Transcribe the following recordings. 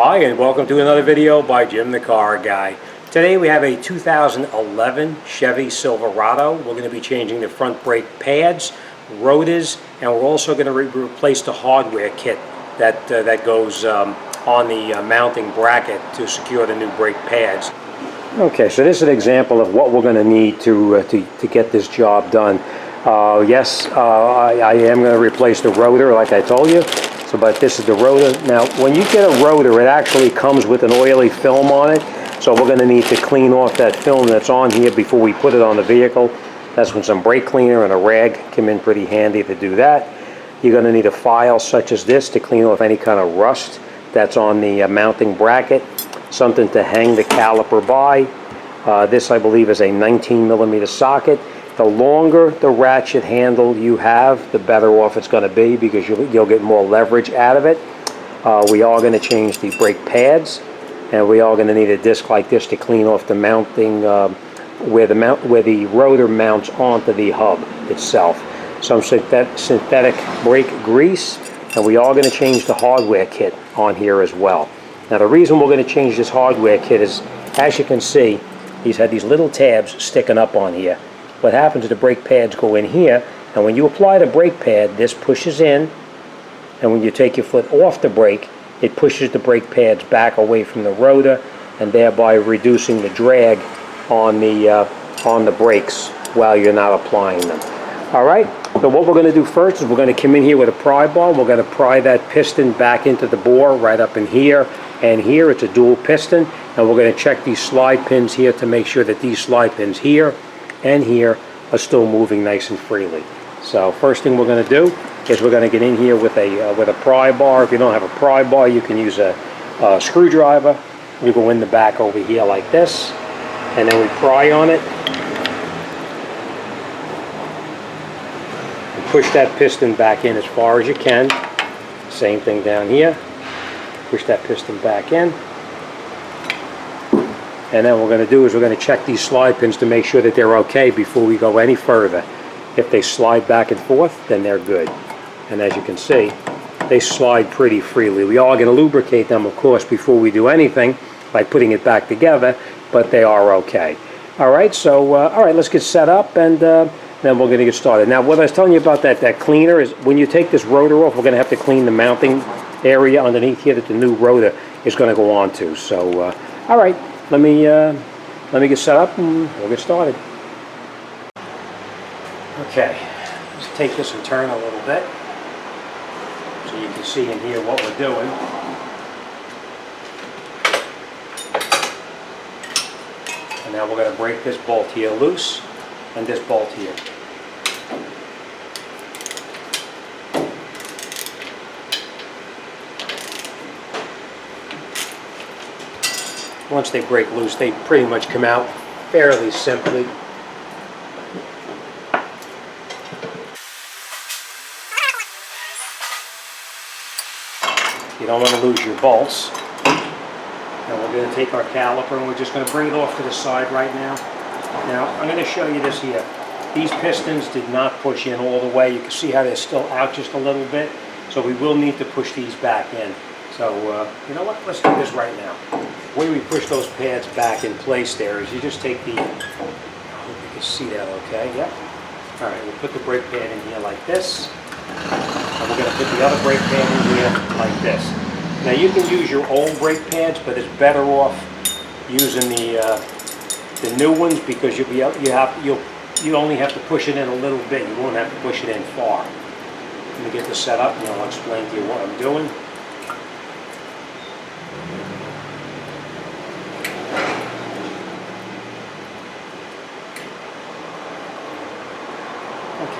Hi and welcome to another video by Jim the Car Guy. Today we have a 2011 Chevy Silverado. We're going to be changing the front brake pads, rotors, and we're also going to replace the hardware kit that goes on the mounting bracket to secure the new brake pads. Okay, so this is an example of what we're going to need to get this job done. Yes, I am going to replace the rotor like I told you. But this is the rotor. Now, when you get a rotor, it actually comes with an oily film on it. So we're going to need to clean off that film that's on here before we put it on the vehicle. That's when some brake cleaner and a rag come in pretty handy to do that. You're going to need a file such as this to clean off any kind of rust that's on the mounting bracket. Something to hang the caliper by. This, I believe, is a 19mm socket. The longer the ratchet handle you have, the better off it's going to be because you'll get more leverage out of it. We are going to change the brake pads, and we are going to need a disc like this to clean off the mounting where the rotor mounts onto the hub itself. Some synthetic brake grease, and we are going to change the hardware kit on here as well. Now, the reason we're going to change this hardware kit is, as you can see, he's had these little tabs sticking up on here. What happens is the brake pads go in here, and when you apply the brake pad, this pushes in, and when you take your foot off the brake, it pushes the brake pads back away from the rotor, and thereby reducing the drag on the brakes while you're not applying them. All right, so what we're going to do first is we're going to come in here with a pry bar. We're going to pry that piston back into the bore right up in here, and here it's a dual piston, and we're going to check these slide pins here to make sure that these slide pins here and here are still moving nice and freely. So first thing we're going to do is we're going to get in here with a pry bar. If you don't have a pry bar, you can use a screwdriver. We go in the back over here like this, and then we pry on it. And push that piston back in as far as you can. Same thing down here. Push that piston back in. And then what we're going to do is we're going to check these slide pins to make sure that they're okay before we go any further. If they slide back and forth, then they're good. And as you can see, they slide pretty freely. We are going to lubricate them, of course, before we do anything by putting it back together, but they are okay. All right, so all right, let's get set up, and then we're going to get started. Now, what I was telling you about that cleaner is when you take this rotor off, we're going to have to clean the mounting area underneath here that the new rotor is going to go onto. So, all right. Let me get set up and we'll get started. Okay, let's take this and turn a little bit so you can see and hear what we're doing. And now we're going to break this bolt here loose and this bolt here. Once they break loose, they pretty much come out fairly simply. You don't want to lose your bolts. Now we're going to take our caliper and we're just going to bring it off to the side right now. Now I'm going to show you this here. These pistons did not push in all the way. You can see how they're still out just a little bit. So we will need to push these back in. So you know what, let's do this right now. The way we push those pads back in place there is you just take the, I hope you can see that okay, yep. All right, we'll put the brake pad in here like this, and we're going to put the other brake pad in here like this. Now you can use your old brake pads, but it's better off using the new ones because you only have to push it in a little bit. You won't have to push it in far. Let me get this set up and I'll explain to you what I'm doing.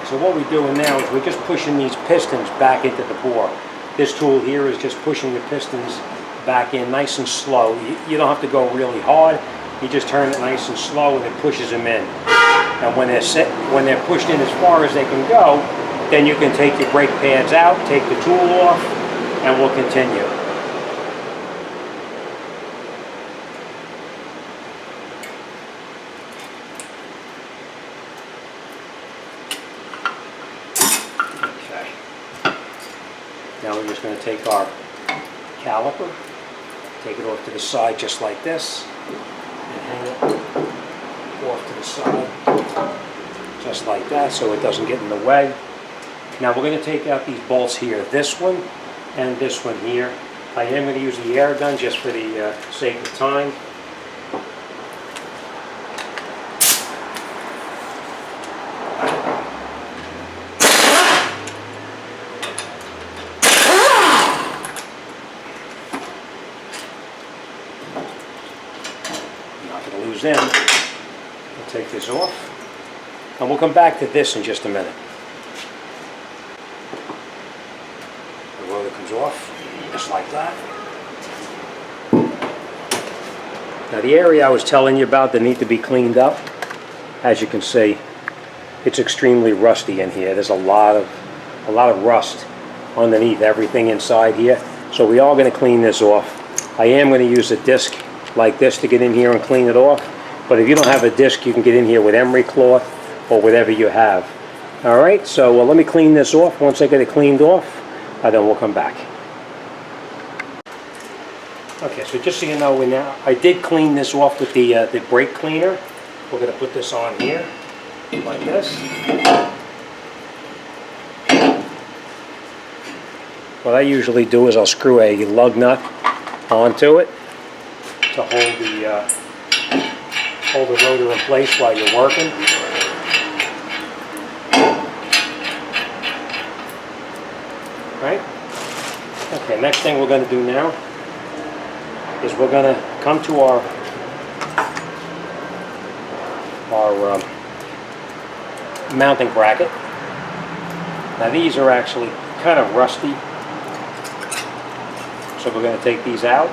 So what we're doing now is we're just pushing these pistons back into the bore. This tool here is just pushing the pistons back in nice and slow. You don't have to go really hard. You just turn it nice and slow and it pushes them in. And when they're pushed in as far as they can go, then you can take your brake pads out, take the tool off, and we'll continue. Now we're just going to take our caliper Take it off to the side just like this, and hang it off to the side just like that so it doesn't get in the way. Now we're going to take out these bolts here, this one and this one here. I am going to use the air gun just for the sake of time. Them. We'll take this off, and we'll come back to this in just a minute. The rotor comes off, just like that. Now the area I was telling you about that need to be cleaned up, as you can see, it's extremely rusty in here. There's a lot of rust underneath everything inside here. So we are going to clean this off. I am going to use a disc like this to get in here and clean it off, but if you don't have a disc, you can get in here with emery cloth or whatever you have. Alright, so let me clean this off. Once I get it cleaned off, then we'll come back. Okay, so just so you know, I did clean this off with the brake cleaner. We're going to put this on here like this. What I usually do is I'll screw a lug nut onto it to hold the rotor in place while you're working. Right? Okay, next thing we're going to do now is we're going to come to our mounting bracket. Now these are actually kind of rusty, so we're going to take these out.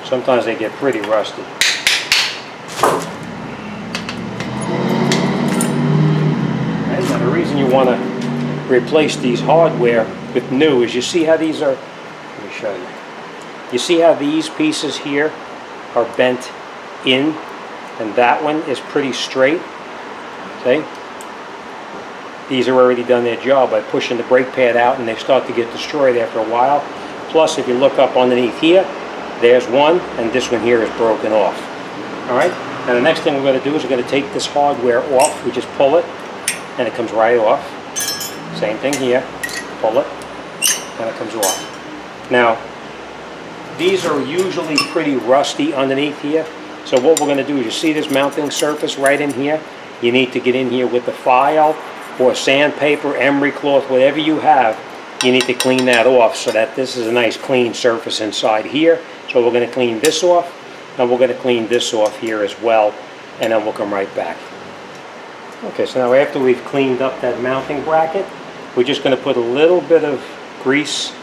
Sometimes they get pretty rusty. Right, now the reason you want to replace these hardware with new is you see how these are, let me show you. You see how these pieces here are bent in, and that one is pretty straight. See? These are already done their job by pushing the brake pad out, and they start to get destroyed after a while. Plus, if you look up underneath here, there's one, and this one here is broken off. Alright? Now the next thing we're going to do is we're going to take this hardware off. We just pull it, and it comes right off. Same thing here. Pull it, and it comes off. Now, these are usually pretty rusty underneath here. So what we're going to do is, you see this mounting surface right in here? You need to get in here with the file or sandpaper, emery cloth, whatever you have. You need to clean that off so that this is a nice clean surface inside here. So we're going to clean this off, and we're going to clean this off here as well, and then we'll come right back. Okay, so now after we've cleaned up that mounting bracket, we're just going to put a little bit of grease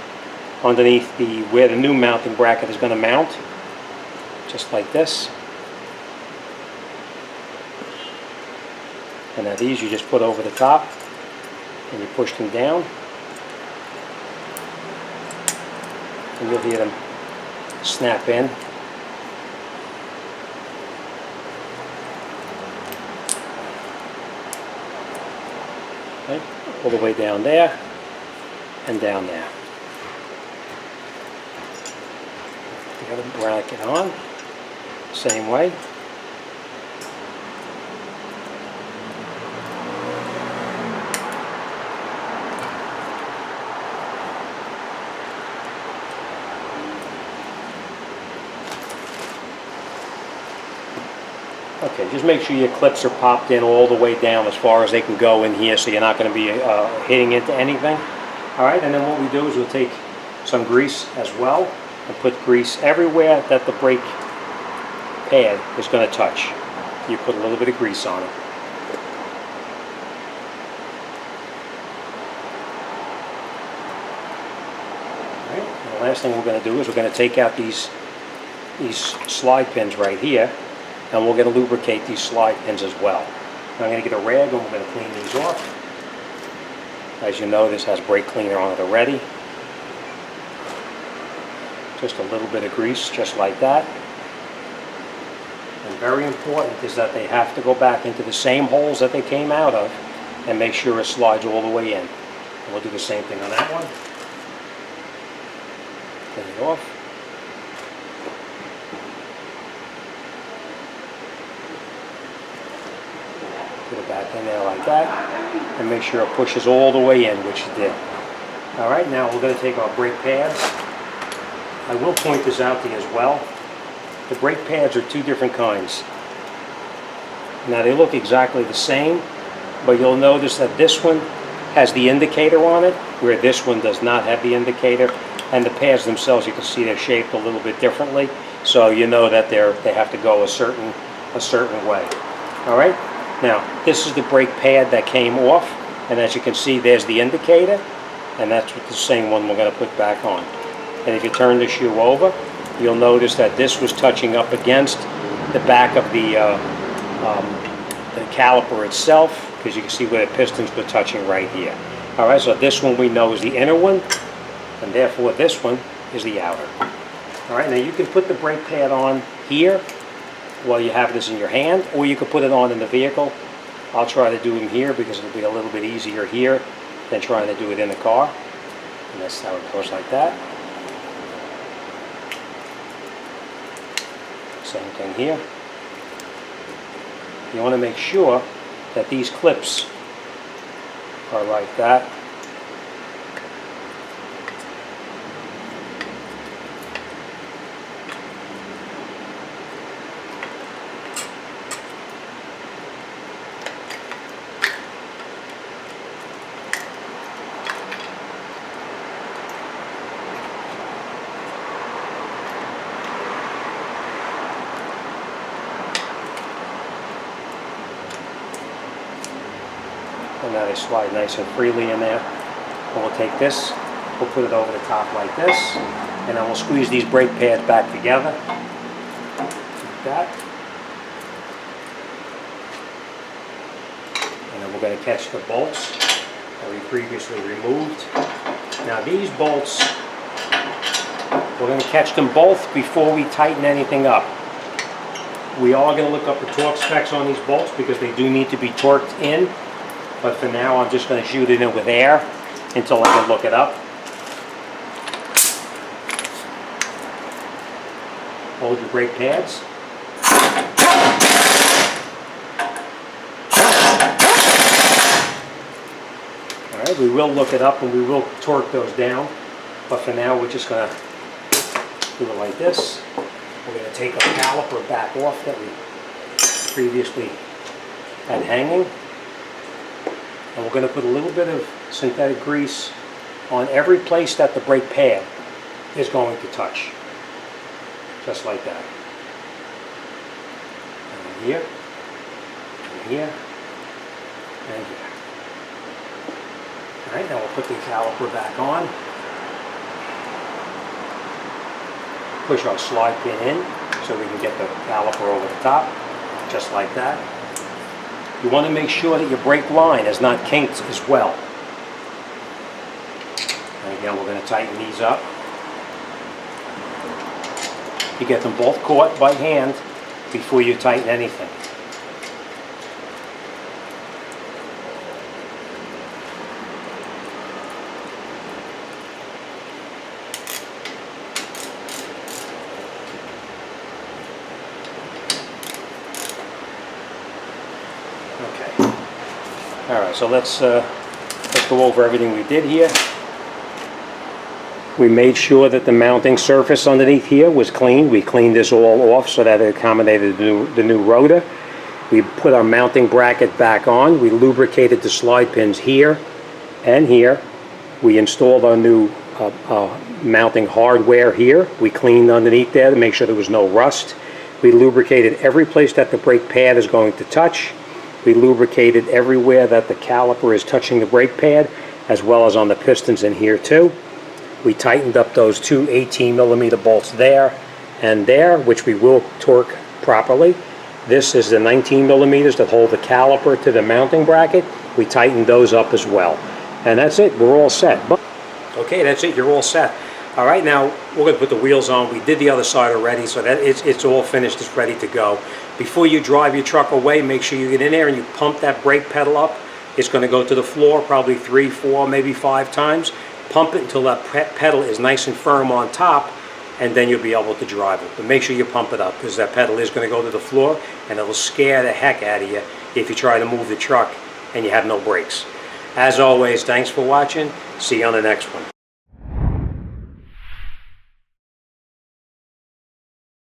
underneath where the new mounting bracket is going to mount, just like this. And now these you just put over the top, and you push them down, and you'll hear them snap in. Okay, all the way down there and down there. The other bracket on, same way. Okay, just make sure your clips are popped in all the way down as far as they can go in here, so you're not going to be hitting into anything. Alright, and then what we do is we'll take some grease as well and put grease everywhere that the brake pad is going to touch. You put a little bit of grease on it. Alright, and the last thing we're going to do is we're going to take out these slide pins right here, and we're going to lubricate these slide pins as well. I'm going to get a rag and we're going to clean these off. As you know, this has brake cleaner on it already. Just a little bit of grease, just like that. And very important is that they have to go back into the same holes that they came out of, and make sure it slides all the way in. We'll do the same thing on that one. Clean it off. Put it back in there like that, and make sure it pushes all the way in, which it did. All right, now we're going to take our brake pads. I will point this out to you as well. The brake pads are two different kinds. Now they look exactly the same, but you'll notice that this one has the indicator on it, where this one does not have the indicator. And the pads themselves, you can see they're shaped a little bit differently, so you know that they have to go a certain way. All right. Now this is the brake pad that came off, and as you can see, there's the indicator, and that's the same one we're going to put back on. And if you turn the shoe over, you'll notice that this was touching up against the back of the caliper itself, because you can see where the pistons were touching right here. All right, so this one we know is the inner one, and therefore this one is the outer. All right, now you can put the brake pad on here while you have this in your hand, or you could put it on in the vehicle. I'll try to do them here because it'll be a little bit easier here than trying to do it in the car. And that's how it goes, like that. Same thing here. You want to make sure that these clips are like that. And now they slide nice and freely in there. And we'll take this, we'll put it over the top like this, and then we'll squeeze these brake pads back together, like that. And then we're going to catch the bolts that we previously removed. Now these bolts, we're going to catch them both before we tighten anything up. We are going to look up the torque specs on these bolts because they do need to be torqued in. But for now, I'm just going to shoot it in with air until I can look it up. Hold your brake pads. All right, we will look it up and we will torque those down. But for now, we're just going to do it like this. We're going to take our caliper back off that we previously had hanging. And we're going to put a little bit of synthetic grease on every place that the brake pad is going to touch. Just like that. And here, and here, and here. Alright, now we'll put the caliper back on. Push our slide pin in so we can get the caliper over the top. Just like that. You want to make sure that your brake line is not kinked as well. And again, we're going to tighten these up. You get them both caught by hand before you tighten anything. Alright, so let's go over everything we did here. We made sure that the mounting surface underneath here was clean. We cleaned this all off so that it accommodated the new rotor. We put our mounting bracket back on. We lubricated the slide pins here and here. We installed our new mounting hardware here. We cleaned underneath there to make sure there was no rust. We lubricated every place that the brake pad is going to touch. We lubricated everywhere that the caliper is touching the brake pad, as well as on the pistons in here too. We tightened up those two 18mm bolts there and there, which we will torque properly. This is the 19mm that hold the caliper to the mounting bracket. We tightened those up as well. And that's it, we're all set. Okay, that's it, you're all set. All right, now we're going to put the wheels on. We did the other side already, so that it's all finished, it's ready to go. Before you drive your truck away, make sure you get in there and you pump that brake pedal up It's going to go to the floor probably 3, 4, maybe 5 times. Pump it until that pedal is nice and firm on top, and then you'll be able to drive it. But make sure you pump it up, because that pedal is going to go to the floor, and it'll scare the heck out of you if you try to move the truck and you have no brakes. As always, thanks for watching. See you on the next one.